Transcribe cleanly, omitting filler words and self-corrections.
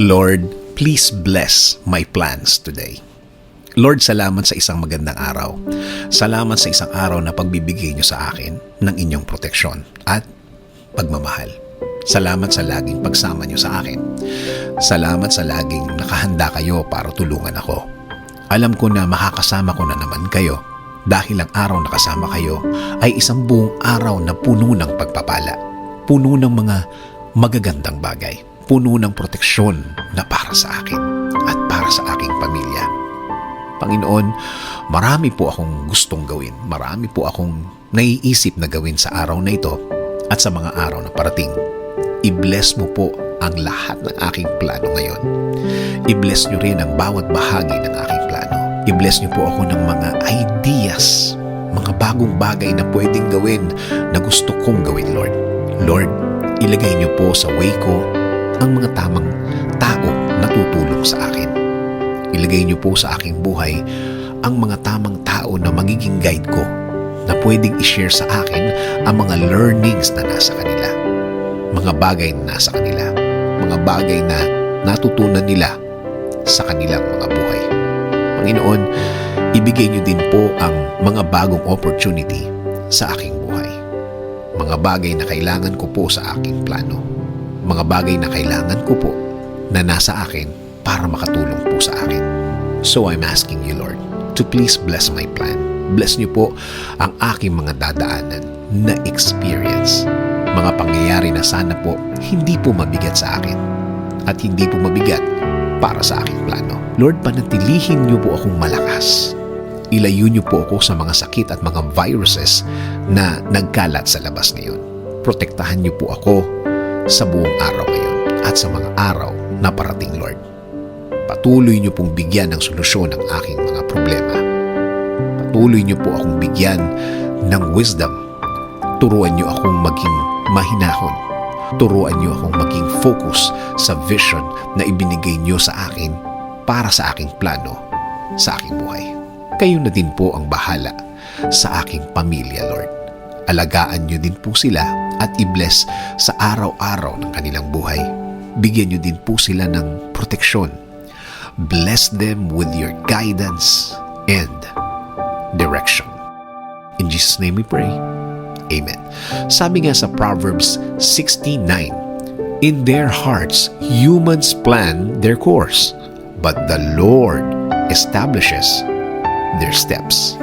Lord, please bless my plans today. Lord, salamat sa isang magandang araw. Salamat sa isang araw na pagbibigay niyo sa akin ng inyong proteksyon at pagmamahal. Salamat sa laging pagsama niyo sa akin. Salamat sa laging nakahanda kayo para tulungan ako. Alam ko na makakasama ko na naman kayo dahil ang araw na kasama kayo ay isang buong araw na puno ng pagpapala, puno ng mga magagandang bagay, puno ng proteksyon na para sa akin at para sa aking pamilya. Panginoon, marami po akong gustong gawin, marami po akong naiisip na gawin sa araw na ito at sa mga araw na parating. I-bless mo po ang lahat ng aking plano ngayon. I-bless nyo rin ang bawat bahagi ng aking plano. I-bless nyo po ako ng mga ideas, mga bagong bagay na pwedeng gawin na gusto kong gawin, Lord. Lord, ilagay nyo po sa way ko ang mga tamang tao na tutulong sa akin. Ilagay niyo po sa aking buhay ang mga tamang tao na magiging guide ko na pwedeng i-share sa akin ang mga learnings na nasa kanila. Mga bagay na nasa kanila. Mga bagay na natutunan nila sa kanilang mga buhay. Panginoon, ibigay niyo din po ang mga bagong opportunity sa aking buhay. Mga bagay na kailangan ko po sa aking plano. Mga bagay na kailangan ko po na nasa akin para makatulong po sa akin. So I'm asking you, Lord, to please bless my plan. Bless niyo po ang aking mga dadaanan na experience. Mga pangyayari na sana po hindi po mabigat sa akin at hindi po mabigat para sa aking plano. Lord, panatilihin niyo po akong malakas. Ilayo niyo po ako sa mga sakit at mga viruses na nagkalat sa labas ngayon. Protektahan niyo po ako sa buong araw ngayon at sa mga araw na parating, Lord. Patuloy niyo pong bigyan ng solusyon ang aking mga problema. Patuloy niyo po akong bigyan ng wisdom. Turuan niyo akong maging mahinahon. Turuan niyo akong maging focus sa vision na ibinigay niyo sa akin para sa aking plano, sa aking buhay. Kayo na din po ang bahala sa aking pamilya, Lord. Alagaan niyo din po sila at i-bless sa araw-araw ng kanilang buhay. Bigyan niyo din po sila ng proteksyon. Bless them with your guidance and direction. In Jesus' name we pray. Amen. Sabi nga sa Proverbs 16:9, in their hearts humans plan their course, but the Lord establishes their steps.